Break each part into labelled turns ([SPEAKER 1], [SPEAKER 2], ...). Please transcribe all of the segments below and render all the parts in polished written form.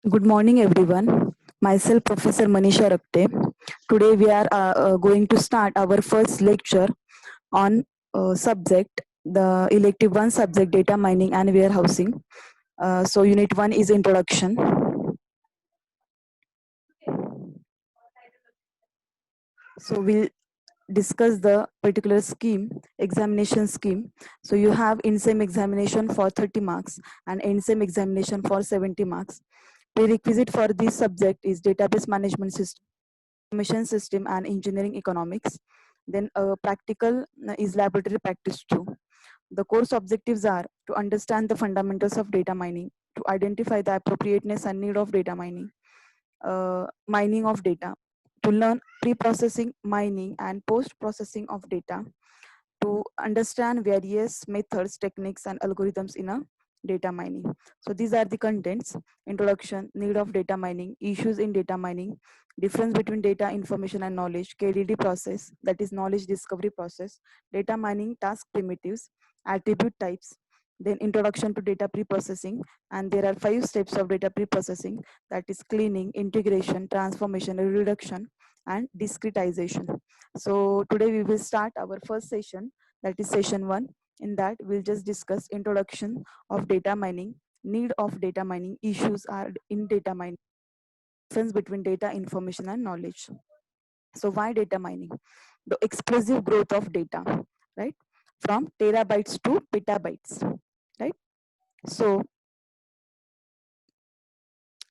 [SPEAKER 1] Good morning, everyone. Myself, Professor Manisha Rakte. Today, we are going to start our first lecture on subject, the elective one subject, data mining and warehousing. So, Unit 1 is introduction. So, we'll discuss the particular scheme, examination scheme. So, you have in-sem examination for 30 marks and end-sem examination for 70 marks. Prerequisite for this subject is database management system, information system and engineering economics. Then practical is laboratory practice too. The course objectives are to understand the fundamentals of data mining, to identify the appropriateness and need of data mining, mining of data, to learn pre-processing, mining and post-processing of data, to understand various methods, techniques and algorithms in a data mining. So these are the contents: introduction, need of data mining, issues in data mining, difference between data, information and knowledge, KDD process, that is knowledge discovery process, data mining task primitives, attribute types, then introduction to data pre-processing. And there are 5 steps of data pre-processing, that is cleaning, integration, transformation, reduction and discretization. So today we will start our first session, that is session 1. In that we'll just discuss introduction of data mining, need of data mining, issues are in data mining, difference between data, information and knowledge. So why data mining? The explosive growth of data, right? From terabytes to petabytes, right? So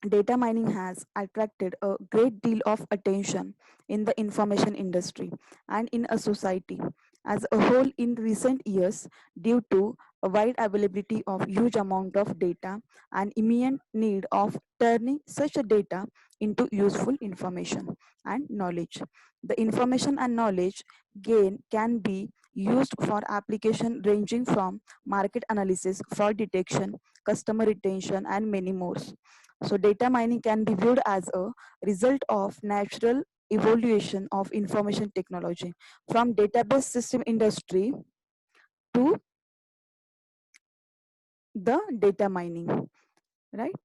[SPEAKER 1] data mining has attracted a great deal of attention in the information industry and in a society as a whole in recent years due to a wide availability of huge amount of data and immediate need of turning such a data into useful information and knowledge. The information and knowledge gain can be used for application ranging from market analysis, fraud detection, customer retention and many more. So data mining can be viewed as a result of natural evolution of information technology from database system industry to the data mining, right?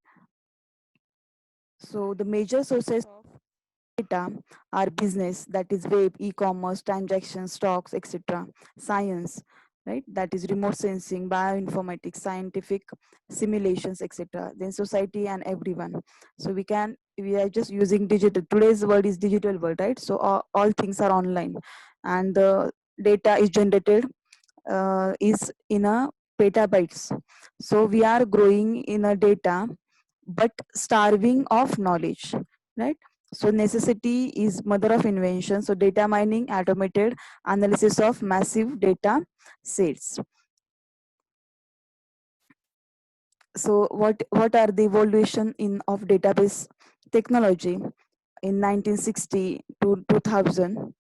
[SPEAKER 1] So the major sources of data are business, that is web, e-commerce, transactions, stocks, etc. Science, right? That is remote sensing, bioinformatics, scientific simulations, etc. Then society and everyone. So we are just using digital. Today's world is digital world, right? So all things are online, and the data is generated is in a petabytes. So we are growing in a data but starving of knowledge, right? So necessity is mother of invention. So data mining, automated analysis of massive data sets. So what are the evolution in of database technology in 1960 to 2000?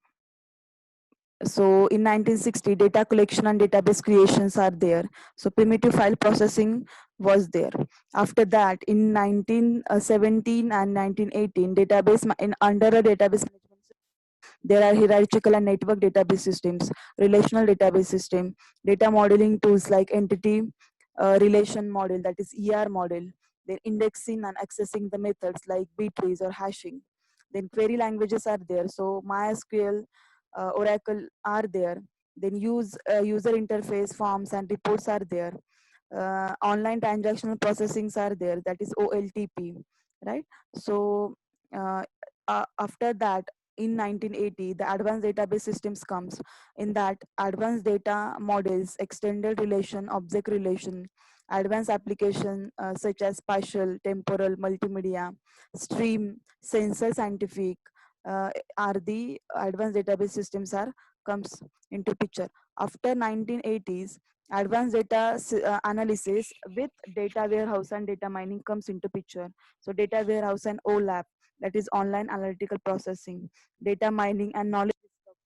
[SPEAKER 1] So in 1960, data collection and database creations are there. So primitive file processing was there. After that, in 1917 and 1918, under a database management system, there are hierarchical and network database systems, relational database system, data modeling tools like entity relation model, that is ER model, then indexing and accessing the methods like B-trees or hashing. Then query languages are there. So MySQL, Oracle are there. Then user interface forms and reports are there. Online transactional processings are there, that is OLTP, right? So after that, in 1980, the advanced database systems comes. In that, advanced data models, extended relation, object relation, advanced application such as spatial, temporal, multimedia, stream, sensor, scientific are the advanced database systems are comes into picture. After 1980s, advanced data analysis with data warehouse and data mining comes into picture. So data warehouse and OLAP, that is online analytical processing, data mining and knowledge discovery.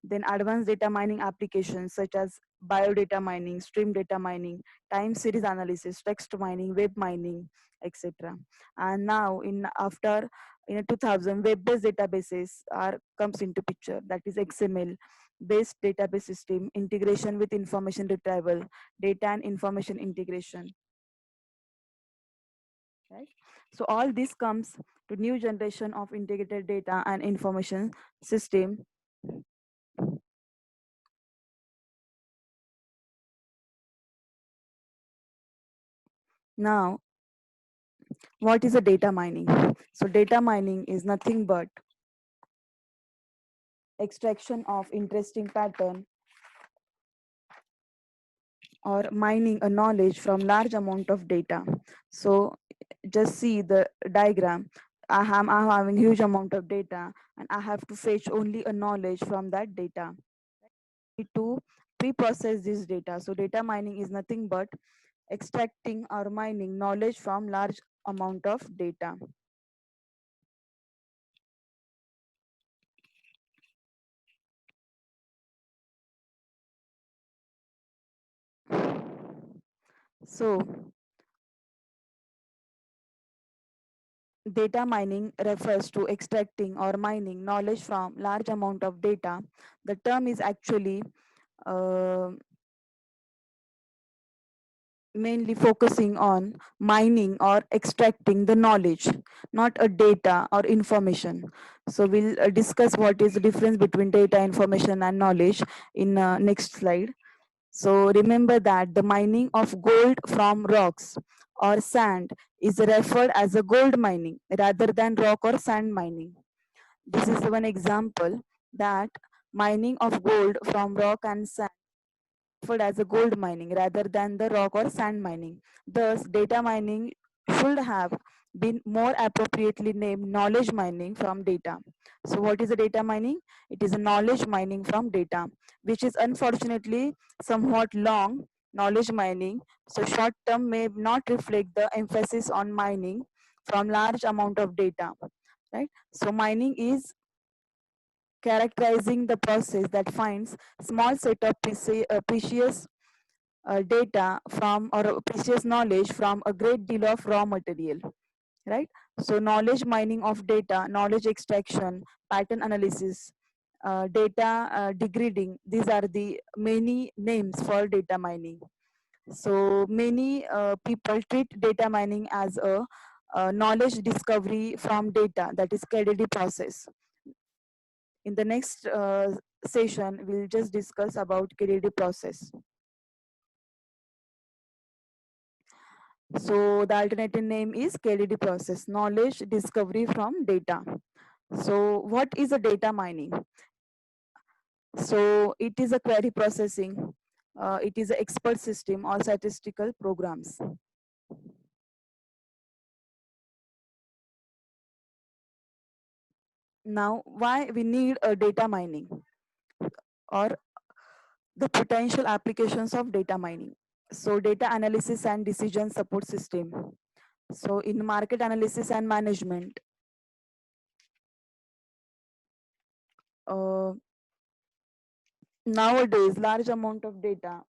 [SPEAKER 1] Then advanced data mining applications such as biodata mining, stream data mining, time series analysis, text mining, web mining, etc. And now in 2000, web-based databases are comes into picture, that is XML based database system, integration with information retrieval, data and information integration. right? So all this comes to new generation of integrated data and information system. Now, what is a data mining? So data mining is nothing but extraction of interesting pattern or mining a knowledge from large amount of data. So just see the diagram. I'm having huge amount of data and I have to fetch only a knowledge from that data. Need to pre-process this data. So data mining is nothing but extracting or mining knowledge from large amount of data. So data mining refers to extracting or mining knowledge from large amount of data. The term is actually uh, mainly focusing on mining or extracting the knowledge, not a data or information. So we'll discuss what is the difference between data, information and knowledge in next slide. So remember that the mining of gold from rocks or sand is referred as a gold mining rather than rock or sand mining. This is one example that mining of gold from rock and sand referred as a gold mining rather than the rock or sand mining. Thus, data mining should have been more appropriately named knowledge mining from data. So, what is a data mining? It is a knowledge mining from data, which is unfortunately somewhat long knowledge mining. So, short term may not reflect the emphasis on mining from large amount of data. Right. So, mining is characterizing the process that finds small set of precious data from or precious knowledge from a great deal of raw material, right? So knowledge mining of data, knowledge extraction, pattern analysis, data degrading, these are the many names for data mining. So many people treat data mining as a knowledge discovery from data, that is KDD process. In the next session, we'll just discuss about KDD process. So the alternative name is KDD process, knowledge discovery from data. So what is a data mining? So it is a query processing. It is an expert system or statistical programs. Now, why we need a data mining or the potential applications of data mining? So data analysis and decision support system. So in market analysis and management, uh, nowadays large amount of data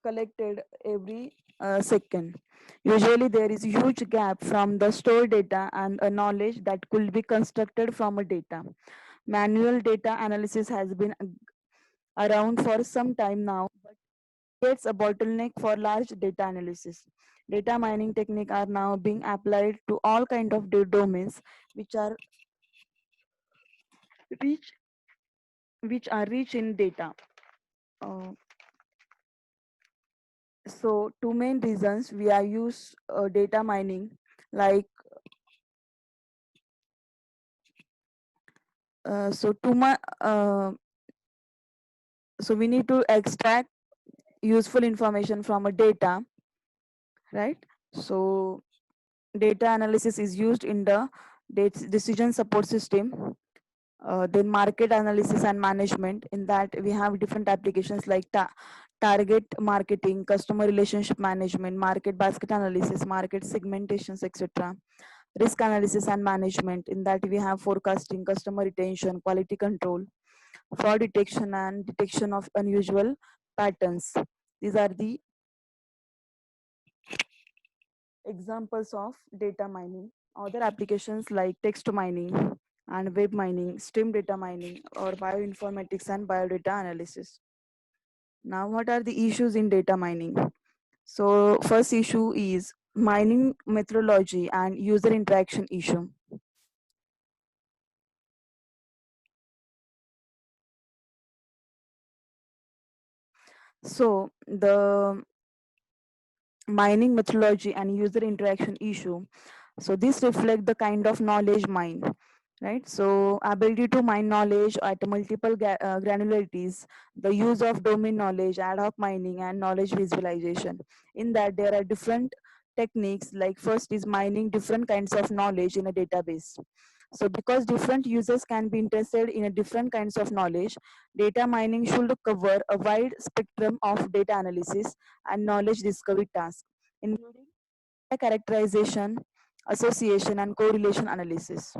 [SPEAKER 1] collected every second. Usually there is a huge gap from the stored data and a knowledge that could be constructed from a data. Manual data analysis has been around for some time now, but it's a bottleneck for large data analysis. Data mining techniques are now being applied to all kind of domains which are rich rich in data. Uh, so two main reasons we are use data mining, like so too much so we need to extract useful information from a data, right? So data analysis is used in the decision support system. Then market analysis and management, in that we have different applications like target marketing, customer relationship management, market basket analysis, market segmentations, etc. Risk analysis and management, in that we have forecasting, customer retention, quality control, fraud detection and detection of unusual patterns. These are the examples of data mining. Other applications like text mining and web mining, stream data mining, or bioinformatics and biodata analysis. Now, what are the issues in data mining? So first issue is mining methodology and user interaction issue. So the mining methodology and user interaction issue. So this reflect the kind of knowledge mined, right? So ability to mine knowledge at multiple granularities, the use of domain knowledge, ad hoc mining, and knowledge visualization. In that, there are different techniques. Like first is mining different kinds of knowledge in a database. So because different users can be interested in a different kinds of knowledge, data mining should cover a wide spectrum of data analysis and knowledge discovery tasks, including characterization, association, and correlation analysis.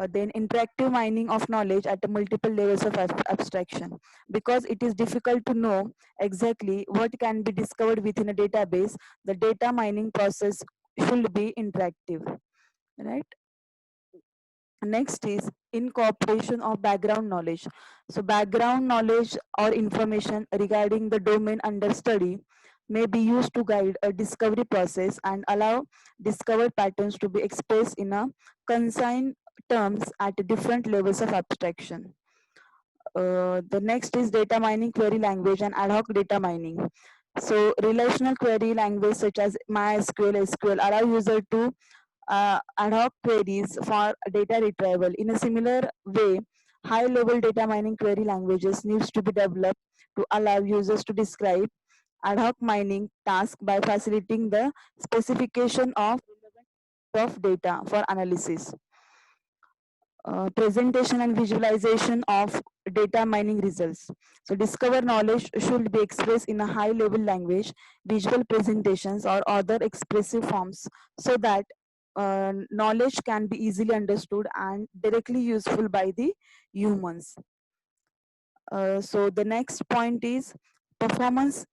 [SPEAKER 1] Then interactive mining of knowledge at multiple levels of abstraction. Because it is difficult to know exactly what can be discovered within a database, the data mining process should be interactive, right? Next is incorporation of background knowledge. So background knowledge or information regarding the domain under study may be used to guide a discovery process and allow discovered patterns to be expressed in a concise terms at different levels of abstraction. The next is data mining, query language, and ad hoc data mining. So relational query language such as MySQL, SQL allow user to ad hoc queries for data retrieval. In a similar way, high-level data mining query languages needs to be developed to allow users to describe ad hoc mining task by facilitating the specification of data for analysis. Presentation and visualization of data mining results. So discover knowledge should be expressed in a high level language, visual presentations or other expressive forms so that knowledge can be easily understood and directly useful by the humans. So the next point is performance.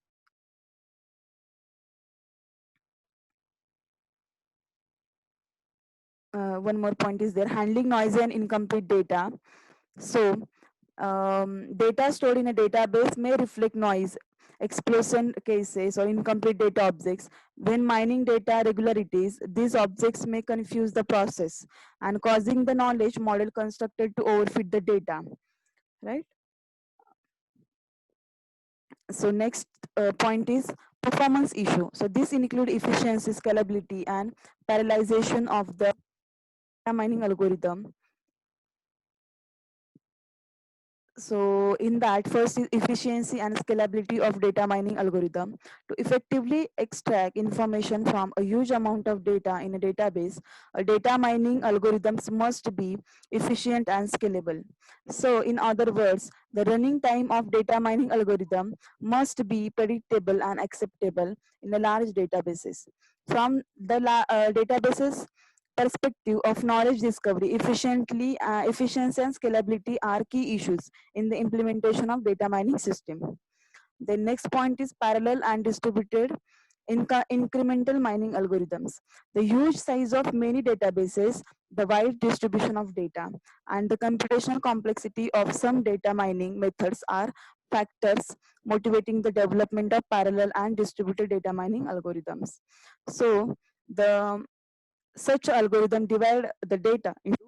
[SPEAKER 1] One more point is there, handling noisy and incomplete data. So data stored in a database may reflect noise, explosion cases, or incomplete data objects. When mining data regularities, these objects may confuse the process and causing the knowledge model constructed to overfit the data, right? So next point is performance issue. So this include efficiency, scalability, and parallelization of the mining algorithm. So in that, first is efficiency and scalability of data mining algorithm. To effectively extract information from a huge amount of data in a database, a data mining algorithms must be efficient and scalable. So in other words, the running time of data mining algorithm must be predictable and acceptable in a large databases. From the databases perspective of knowledge discovery, efficiency and scalability are key issues in the implementation of data mining system. The next point is parallel and distributed incremental mining algorithms. The huge size of many databases, the wide distribution of data, and the computational complexity of some data mining methods are factors motivating the development of parallel and distributed data mining algorithms. So the such algorithm divide the data into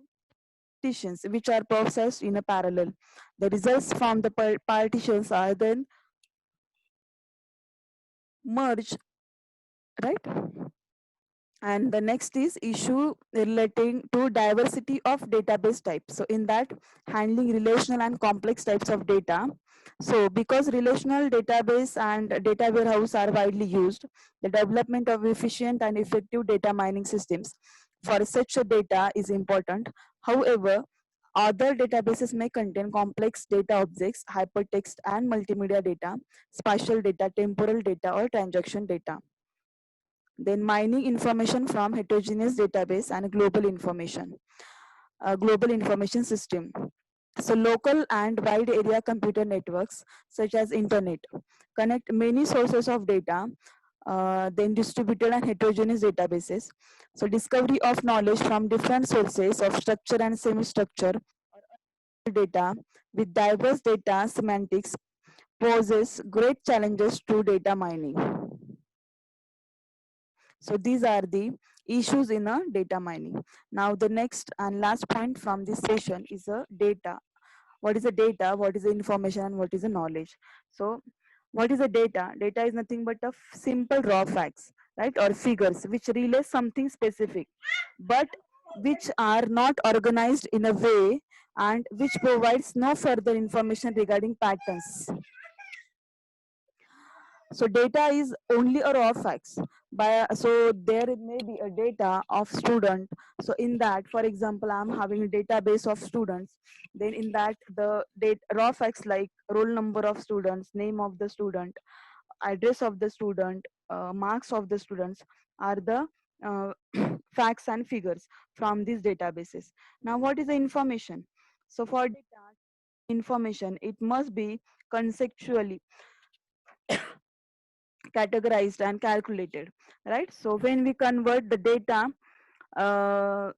[SPEAKER 1] partitions which are processed in a parallel. The results from the partitions are then merged, right? And the next is issue relating to diversity of database types. So in that, handling relational and complex types of data. So because relational database and data warehouse are widely used, the development of efficient and effective data mining systems for such a data is important. However, other databases may contain complex data objects, hypertext and multimedia data, spatial data, temporal data, or transaction data. Then mining information from heterogeneous database and global information system. So local and wide area computer networks such as internet connect many sources of data, then distributed and heterogeneous databases. So discovery of knowledge from different sources of structure and semi-structure data with diverse data semantics poses great challenges to data mining. So these are the issues in a data mining. Now the next and last point from this session is a data. What is a data, what is the information, and what is the knowledge? So what is a data? Data is nothing but a simple raw facts, right, or figures which relay something specific, but which are not organized in a way and which provides no further information regarding patterns. So data is only a raw facts. So there may be a data of student. So in that, for example, I'm having a database of students. Then in that, the raw facts like roll number of students, name of the student, address of the student, marks of the students are the uh, facts and figures from these databases. Now, what is the information? So for data information, it must be conceptually categorized and calculated, right? So when we convert the data, uh,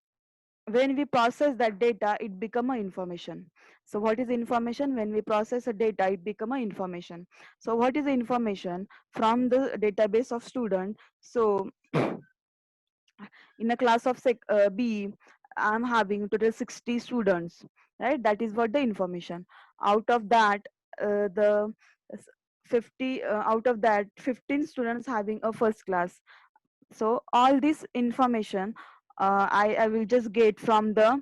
[SPEAKER 1] when we process that data, it become a information. So what is information? When we process a data, it become a information. So what is the information from the database of student? So in a class of B, I'm having total 60 students, right? That is what the information. Out of that, the 50 out of that 15 students having a first class. So all this information I will just get from the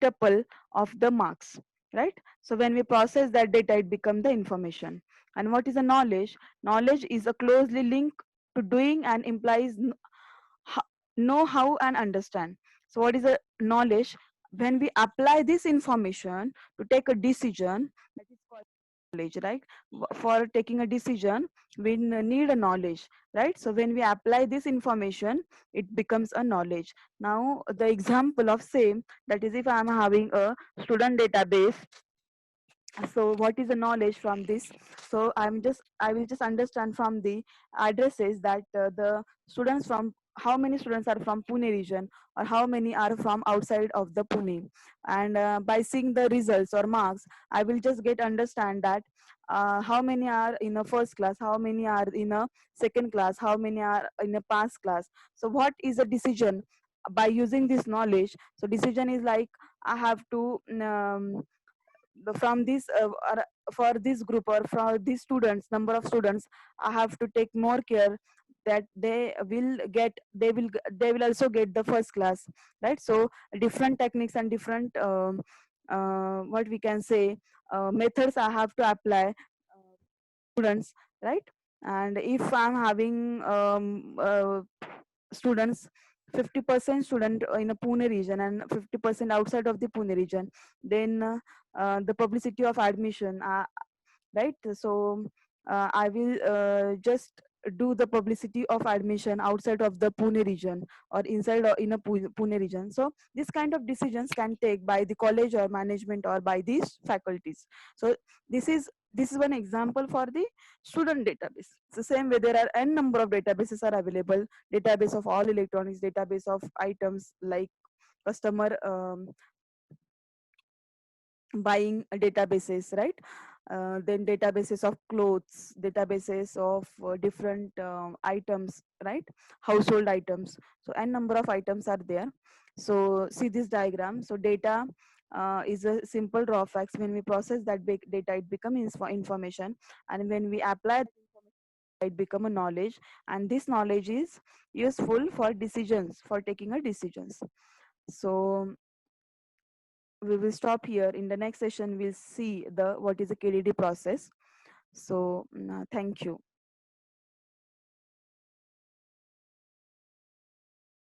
[SPEAKER 1] tuple of the marks, right? So when we process that data, it become the information. And what is a knowledge? Knowledge is a closely linked to doing and implies know how and understand. So what is a knowledge? When we apply this information to take a decision, that is called knowledge, right? For taking a decision, we need a knowledge, right? So when we apply this information, it becomes a knowledge. Now the example of same, that is if I'm having a student database, so what is the knowledge from this? So I will just understand from the addresses that the students from, how many students are from Pune region or how many are from outside of the Pune. And by seeing the results or marks, I will just get understand that how many are in a first class, how many are in a second class, how many are in a past class. So what is a decision? By using this knowledge, so decision is like I have to from this for this group or for these students, number of students, I have to take more care that they will also get the first class, right? So different techniques and different what we can say methods I have to apply students, right? And if I'm having students, 50% student in a Pune region and 50% outside of the Pune region, then the publicity of admission, right? So I will just do the publicity of admission outside of the Pune region or inside or in a Pune region. So this kind of decisions can take by the college or management or by these faculties. So this is one example for the student database. It's the same way there are n number of databases are available. Database of all electronics, database of items like customer buying databases, right? Then databases of clothes, databases of different items, right? Household items. So n number of items are there. So see this diagram. So data is a simple raw facts. When we process that big data, it becomes information, and when we apply that information, it become a knowledge, and this knowledge is useful for decisions, for taking a decisions. So we will stop here. In the next session we'll see the what is the KDD process. So thank you.